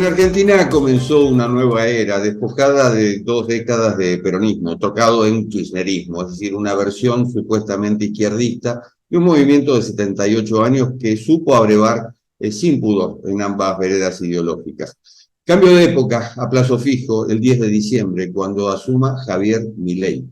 Argentina comenzó una nueva era, despojada de 2 décadas de peronismo, tocado en kirchnerismo, es decir, una versión supuestamente izquierdista de un movimiento de 78 años que supo abrevar sin pudor en ambas veredas ideológicas. Cambio de época a plazo fijo el 10 de diciembre, cuando asuma Javier Milei,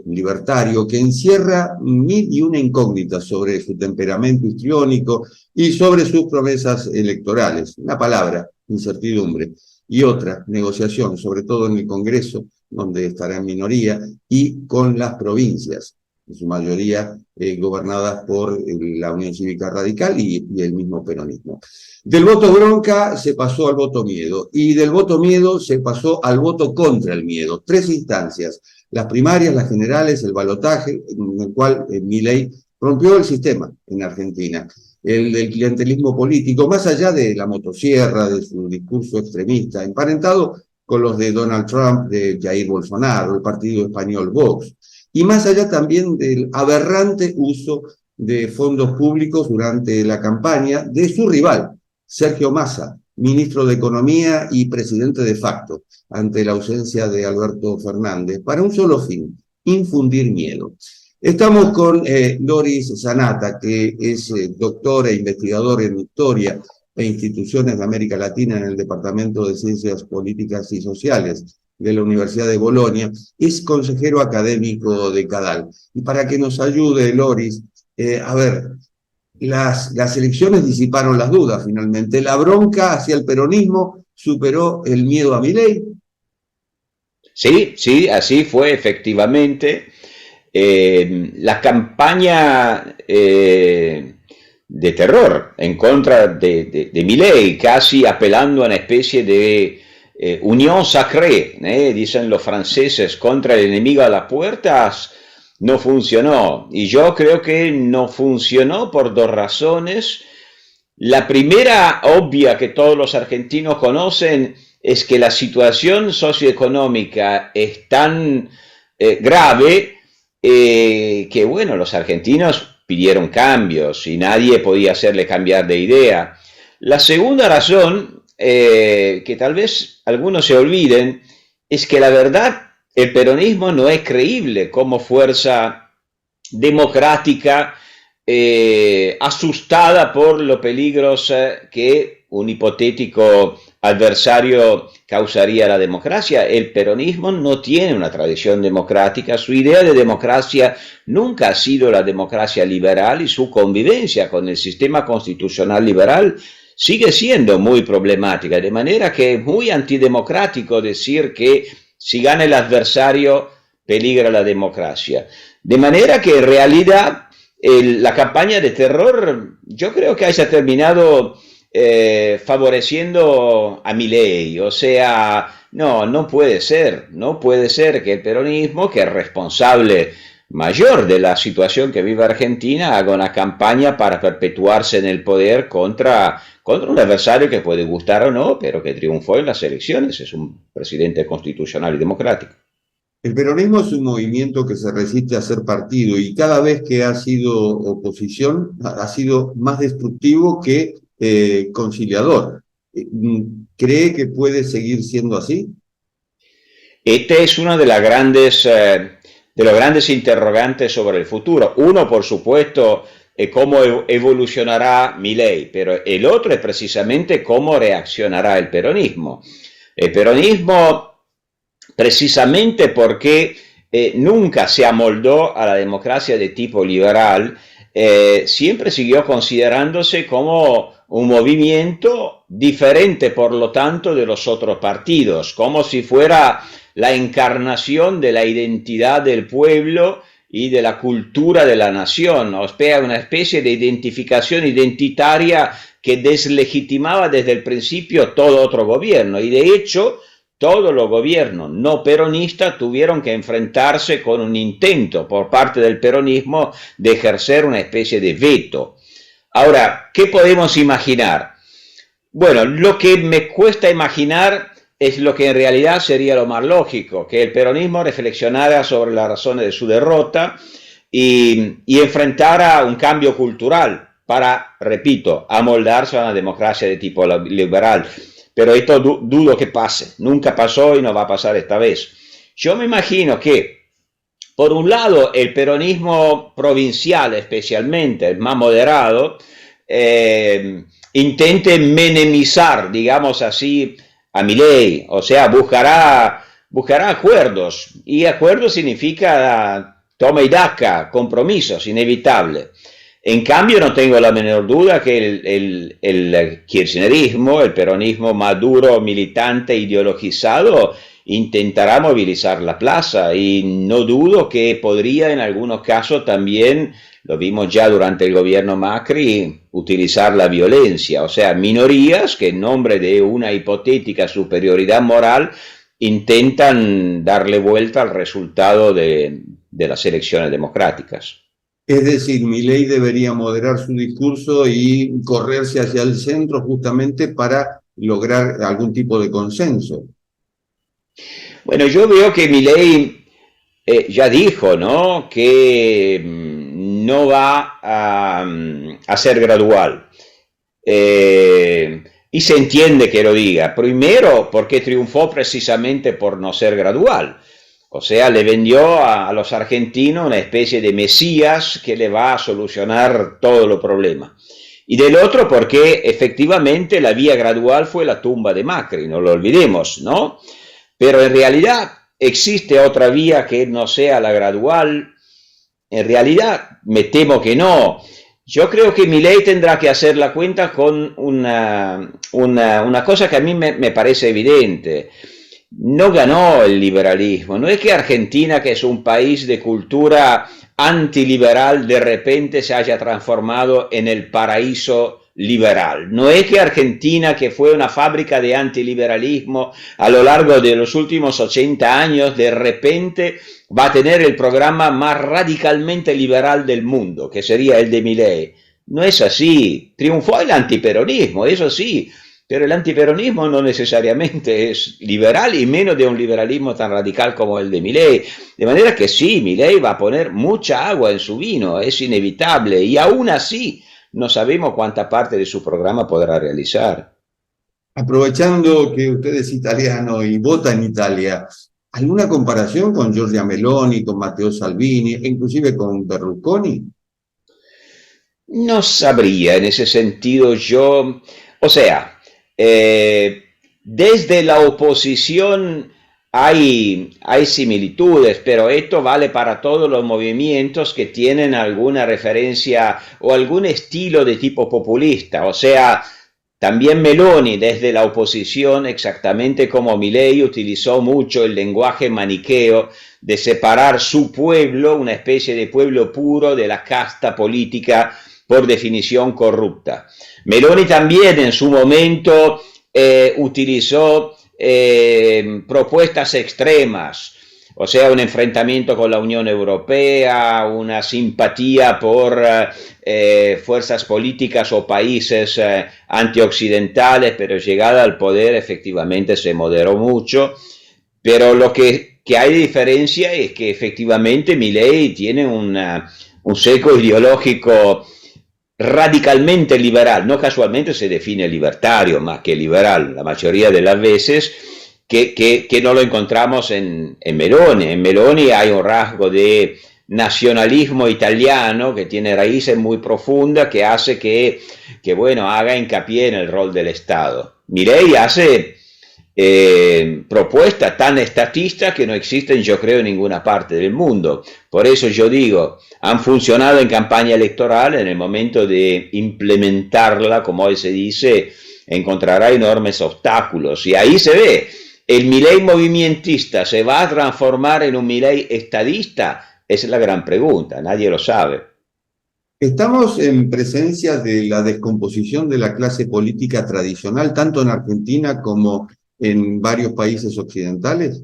libertario, que encierra mil y una incógnitas sobre su temperamento histriónico y sobre sus promesas electorales. Una palabra: incertidumbre. Y otra, negociación, sobre todo en el Congreso, donde estará en minoría, y con las provincias, en su mayoría gobernadas por la Unión Cívica Radical y el mismo peronismo. Del voto bronca se pasó al voto miedo, y del voto miedo se pasó al voto contra el miedo. 3 instancias: las primarias, las generales, el balotaje, en el cual Milei rompió el sistema en Argentina. El del clientelismo político, más allá de la motosierra, de su discurso extremista, emparentado con los de Donald Trump, de Jair Bolsonaro, el partido español Vox, y más allá también del aberrante uso de fondos públicos durante la campaña de su rival, Sergio Massa, ministro de Economía y presidente de facto, ante la ausencia de Alberto Fernández, para un solo fin: infundir miedo. Estamos con Loris Zanata, que es doctor e investigador en Historia e Instituciones de América Latina en el Departamento de Ciencias Políticas y Sociales de la Universidad de Bolonia, es consejero académico de CADAL. Y para que nos ayude, Loris, a ver, las elecciones disiparon las dudas finalmente. ¿La bronca hacia el peronismo superó el miedo a Milei? Sí, así fue efectivamente. La campaña de terror en contra de Milei, casi apelando a una especie de unión sacrée, dicen los franceses, contra el enemigo a las puertas, no funcionó. Y yo creo que no funcionó por 2 razones. La primera, obvia, que todos los argentinos conocen, es que la situación socioeconómica es tan grave que bueno, los argentinos pidieron cambios y nadie podía hacerle cambiar de idea. La segunda razón, que tal vez algunos se olviden, es que la verdad, el peronismo no es creíble como fuerza democrática asustada por los peligros que un hipotético adversario causaría a la democracia. El peronismo no tiene una tradición democrática, su idea de democracia nunca ha sido la democracia liberal y su convivencia con el sistema constitucional liberal sigue siendo muy problemática, de manera que es muy antidemocrático decir que si gana el adversario peligra la democracia. De manera que en realidad la campaña de terror yo creo que haya terminado favoreciendo a Milei. O sea, no puede ser que el peronismo, que es responsable mayor de la situación que vive Argentina, haga una campaña para perpetuarse en el poder contra un adversario que puede gustar o no, pero que triunfó en las elecciones, es un presidente constitucional y democrático. El peronismo es un movimiento que se resiste a ser partido, y cada vez que ha sido oposición ha sido más destructivo que conciliador. ¿Cree que puede seguir siendo así? Este es uno de los grandes interrogantes sobre el futuro. Uno, por supuesto, es cómo evolucionará Milei, pero el otro es precisamente cómo reaccionará el peronismo. El peronismo, precisamente porque nunca se amoldó a la democracia de tipo liberal, siempre siguió considerándose como un movimiento diferente, por lo tanto, de los otros partidos, como si fuera la encarnación de la identidad del pueblo y de la cultura de la nación, o sea, una especie de identificación identitaria que deslegitimaba desde el principio todo otro gobierno. Y de hecho, todos los gobiernos no peronistas tuvieron que enfrentarse con un intento por parte del peronismo de ejercer una especie de veto. Ahora, ¿qué podemos imaginar? Bueno, lo que me cuesta imaginar es lo que en realidad sería lo más lógico, que el peronismo reflexionara sobre las razones de su derrota y enfrentara un cambio cultural para, repito, amoldarse a una democracia de tipo liberal. pero esto dudo que pase, nunca pasó y no va a pasar esta vez. Yo me imagino que, por un lado, el peronismo provincial, especialmente el más moderado, intente menemizar, digamos así, a Milei, o sea, buscará acuerdos, y acuerdos significa toma y daca, compromisos, inevitable. En cambio, no tengo la menor duda que el kirchnerismo, el peronismo maduro, militante, ideologizado, intentará movilizar la plaza, y no dudo que podría en algunos casos también, lo vimos ya durante el gobierno Macri, utilizar la violencia, o sea, minorías que en nombre de una hipotética superioridad moral intentan darle vuelta al resultado de las elecciones democráticas. Es decir, Milei debería moderar su discurso y correrse hacia el centro justamente para lograr algún tipo de consenso. Bueno, yo veo que Milei ya dijo, ¿no?, que no va a ser gradual. Y se entiende que lo diga. Primero, porque triunfó precisamente por no ser gradual. O sea, le vendió a los argentinos una especie de mesías que le va a solucionar todos los problemas. Y del otro, porque efectivamente la vía gradual fue la tumba de Macri, no lo olvidemos, ¿no? Pero en realidad existe otra vía que no sea la gradual. En realidad me temo que no. Yo creo que Milei tendrá que hacer la cuenta con una cosa que a mí me parece evidente. No ganó el liberalismo. No es que Argentina, que es un país de cultura antiliberal, de repente se haya transformado en el paraíso liberal. No es que Argentina, que fue una fábrica de antiliberalismo a lo largo de los últimos 80 años, de repente va a tener el programa más radicalmente liberal del mundo, que sería el de Milei. No es así. Triunfó el antiperonismo, eso sí, pero el antiperonismo no necesariamente es liberal, y menos de un liberalismo tan radical como el de Milei. De manera que sí, Milei va a poner mucha agua en su vino, es inevitable, y aún así no sabemos cuánta parte de su programa podrá realizar. Aprovechando que usted es italiano y vota en Italia, ¿alguna comparación con Giorgia Meloni, con Matteo Salvini e inclusive con Berlusconi? No sabría en ese sentido yo, o sea, desde la oposición hay similitudes, pero esto vale para todos los movimientos que tienen alguna referencia o algún estilo de tipo populista. O sea, también Meloni desde la oposición, exactamente como Milei, utilizó mucho el lenguaje maniqueo de separar su pueblo, una especie de pueblo puro, de la casta política por definición corrupta. Meloni también en su momento utilizó propuestas extremas, o sea, un enfrentamiento con la Unión Europea, una simpatía por fuerzas políticas o países antioccidentales, pero llegada al poder efectivamente se moderó mucho. Pero lo que hay de diferencia es que efectivamente Milei tiene un seco ideológico radicalmente liberal, no casualmente se define libertario más que liberal la mayoría de las veces, que no lo encontramos en Meloni. En Meloni hay un rasgo de nacionalismo italiano que tiene raíces muy profundas, que hace que bueno, haga hincapié en el rol del Estado. Milei hace propuestas tan estatistas que no existen, yo creo, en ninguna parte del mundo. Por eso yo digo, han funcionado en campaña electoral, en el momento de implementarla, como hoy se dice, encontrará enormes obstáculos. Y ahí se ve, ¿el Milei movimentista se va a transformar en un Milei estadista? Esa es la gran pregunta, nadie lo sabe. Estamos en presencia de la descomposición de la clase política tradicional, tanto en Argentina como en varios países occidentales.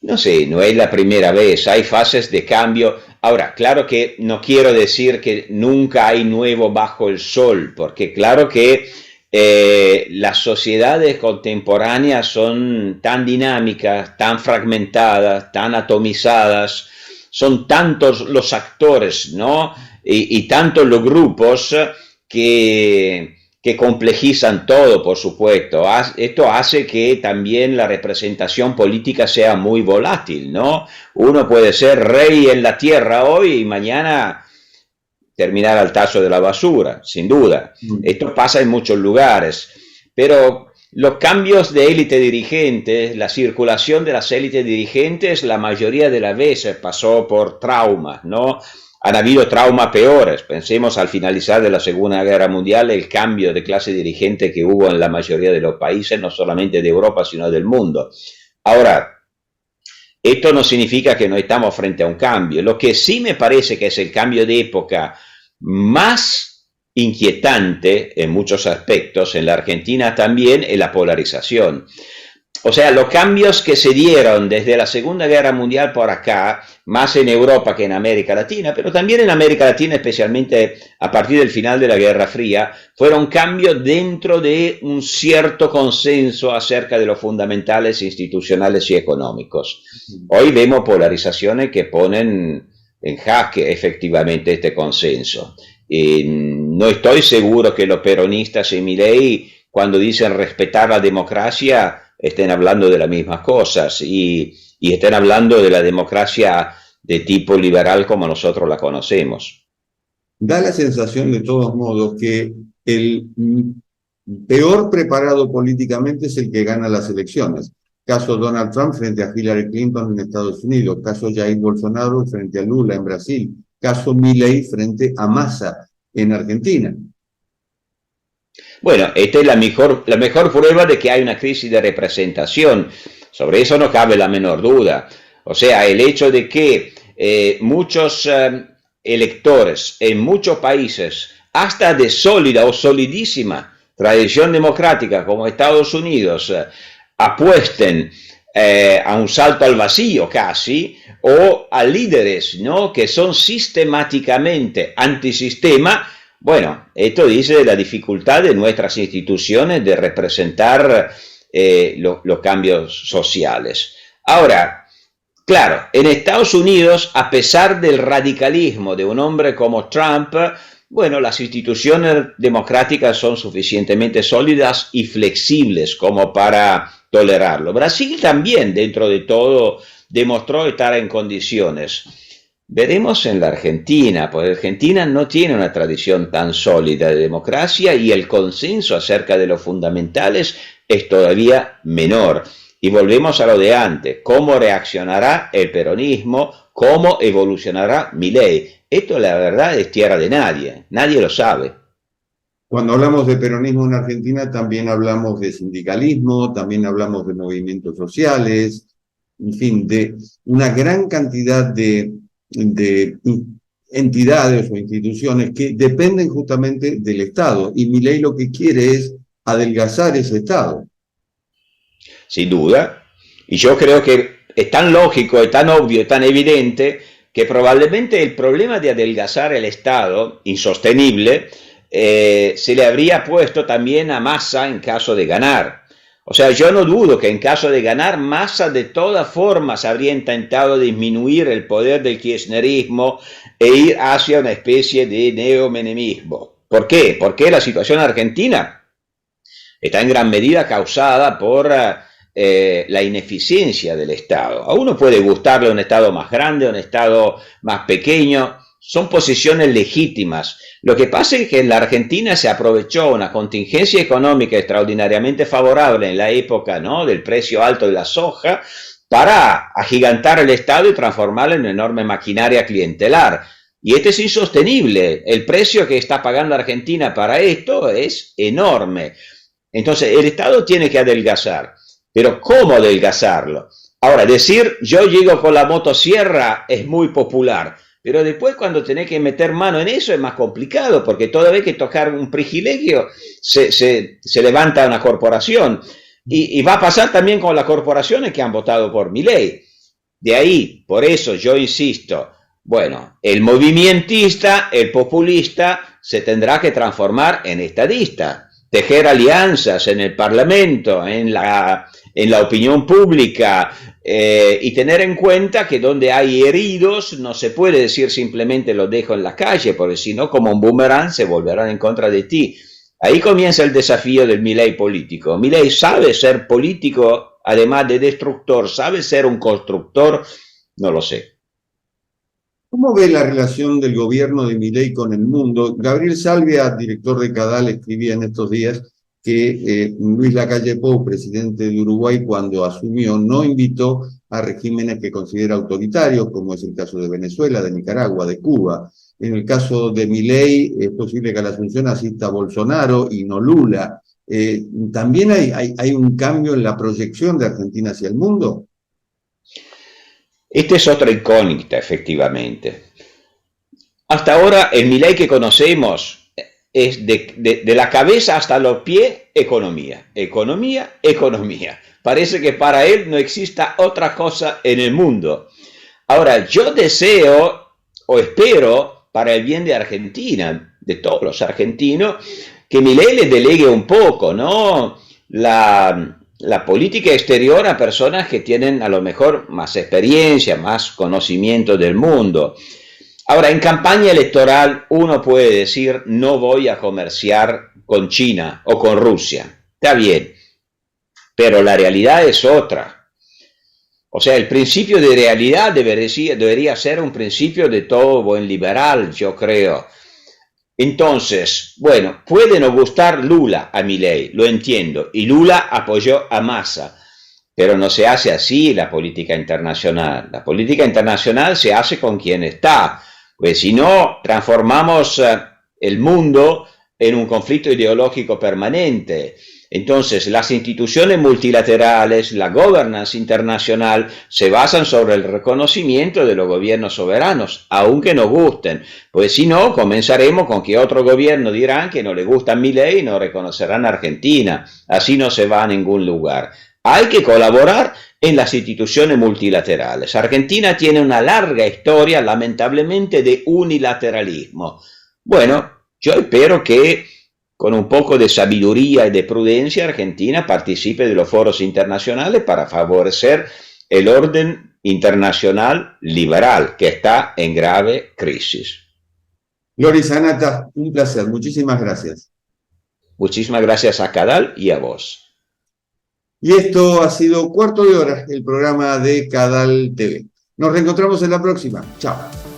No sé, no es la primera vez, hay fases de cambio. Ahora, claro que no quiero decir que nunca hay nuevo bajo el sol, porque claro que las sociedades contemporáneas son tan dinámicas, tan fragmentadas, tan atomizadas, son tantos los actores, ¿no? Y tantos los grupos que que complejizan todo, por supuesto. Esto hace que también la representación política sea muy volátil, ¿no? Uno puede ser rey en la tierra hoy y mañana terminar al tazo de la basura, sin duda. Esto pasa en muchos lugares, pero los cambios de élite dirigente, la circulación de las élites dirigentes, la mayoría de las veces pasó por traumas, ¿no? Han habido traumas peores. Pensemos al finalizar de la Segunda Guerra Mundial, el cambio de clase dirigente que hubo en la mayoría de los países, no solamente de Europa, sino del mundo. Ahora, esto no significa que no estamos frente a un cambio. Lo que sí me parece que es el cambio de época más inquietante en muchos aspectos, en la Argentina también, es la polarización. O sea, los cambios que se dieron desde la Segunda Guerra Mundial por acá, más en Europa que en América Latina, pero también en América Latina, especialmente a partir del final de la Guerra Fría, fueron cambios dentro de un cierto consenso acerca de los fundamentales institucionales y económicos. Hoy vemos polarizaciones que ponen en jaque efectivamente este consenso. No estoy seguro que los peronistas y Milei, cuando dicen respetar la democracia, estén hablando de las mismas cosas y estén hablando de la democracia de tipo liberal como nosotros la conocemos. Da la sensación de todos modos que el peor preparado políticamente es el que gana las elecciones. Caso Donald Trump frente a Hillary Clinton en Estados Unidos, caso Jair Bolsonaro frente a Lula en Brasil, caso Milei frente a Massa en Argentina. Bueno, esta es la mejor prueba de que hay una crisis de representación. Sobre eso no cabe la menor duda. O sea, el hecho de que muchos electores en muchos países, hasta de sólida o solidísima tradición democrática como Estados Unidos, apuesten a un salto al vacío casi, o a líderes, ¿no?, que son sistemáticamente antisistema. Bueno, esto dice de la dificultad de nuestras instituciones de representar los cambios sociales. Ahora, claro, en Estados Unidos, a pesar del radicalismo de un hombre como Trump, bueno, las instituciones democráticas son suficientemente sólidas y flexibles como para tolerarlo. Brasil también, dentro de todo, demostró estar en condiciones. Veremos en la Argentina, porque Argentina no tiene una tradición tan sólida de democracia y el consenso acerca de los fundamentales es todavía menor. Y volvemos a lo de antes, ¿cómo reaccionará el peronismo? ¿Cómo evolucionará Milei? Esto, la verdad, es tierra de nadie, nadie lo sabe. Cuando hablamos de peronismo en Argentina, también hablamos de sindicalismo, también hablamos de movimientos sociales, en fin, de una gran cantidad de entidades o instituciones que dependen justamente del Estado, y Milei lo que quiere es adelgazar ese Estado. Sin duda, y yo creo que es tan lógico, es tan obvio, es tan evidente que probablemente el problema de adelgazar el Estado, insostenible, se le habría puesto también a Massa en caso de ganar. O sea, yo no dudo que en caso de ganar, Massa de todas formas habría intentado disminuir el poder del kirchnerismo e ir hacia una especie de neomenemismo. ¿Por qué? Porque la situación argentina está en gran medida causada por la ineficiencia del Estado. A uno puede gustarle un Estado más grande, un Estado más pequeño, son posiciones legítimas. Lo que pasa es que en la Argentina se aprovechó una contingencia económica extraordinariamente favorable en la época, ¿no?, del precio alto de la soja, para agigantar el Estado y transformarlo en una enorme maquinaria clientelar. Y esto es insostenible. El precio que está pagando Argentina para esto es enorme. Entonces, el Estado tiene que adelgazar. Pero ¿cómo adelgazarlo? Ahora, decir yo llego con la motosierra es muy popular. Pero después, cuando tenés que meter mano en eso, es más complicado, porque toda vez que tocar un privilegio se levanta una corporación. Y va a pasar también con las corporaciones que han votado por Milei. De ahí, por eso yo insisto, bueno, el movimentista, el populista, se tendrá que transformar en estadista, tejer alianzas en el Parlamento, en la opinión pública, y tener en cuenta que donde hay heridos no se puede decir simplemente los dejo en la calle, porque si no, como un boomerang se volverán en contra de ti. Ahí comienza el desafío del Milei político. Milei sabe ser político, además de destructor, sabe ser un constructor, no lo sé. ¿Cómo ve la relación del gobierno de Milei con el mundo? Gabriel Salvia, director de Cadal, escribía en estos días que Luis Lacalle Pou, presidente de Uruguay, cuando asumió, no invitó a regímenes que considera autoritarios, como es el caso de Venezuela, de Nicaragua, de Cuba. En el caso de Milei, es posible que a la Asunción asista Bolsonaro y no Lula. ¿También hay un cambio en la proyección de Argentina hacia el mundo? Esta es otra incógnita, efectivamente. Hasta ahora, el Milei que conocemos es de la cabeza hasta los pies, economía, economía, economía. Parece que para él no exista otra cosa en el mundo. Ahora, yo deseo o espero, para el bien de Argentina, de todos los argentinos, que Milei le delegue un poco, ¿no? La política exterior a personas que tienen a lo mejor más experiencia, más conocimiento del mundo. Ahora, en campaña electoral uno puede decir no voy a comerciar con China o con Rusia. Está bien, pero la realidad es otra. O sea, el principio de realidad debería ser un principio de todo buen liberal, yo creo. Entonces, bueno, puede no gustar Lula a Milei, lo entiendo, y Lula apoyó a Massa, pero no se hace así la política internacional. La política internacional se hace con quien está, pues si no, transformamos el mundo en un conflicto ideológico permanente. Entonces, las instituciones multilaterales, la governance internacional, se basan sobre el reconocimiento de los gobiernos soberanos, aunque nos gusten. Pues si no, comenzaremos con que otro gobierno dirán que no le gusta Milei y no reconocerán a Argentina. Así no se va a ningún lugar. Hay que colaborar en las instituciones multilaterales. Argentina tiene una larga historia, lamentablemente, de unilateralismo. Bueno, yo espero que con un poco de sabiduría y de prudencia, Argentina participe de los foros internacionales para favorecer el orden internacional liberal, que está en grave crisis. Loris Anata, un placer. Muchísimas gracias. Muchísimas gracias a Cadal y a vos. Y esto ha sido Cuarto de Hora, el programa de Cadal TV. Nos reencontramos en la próxima. Chao.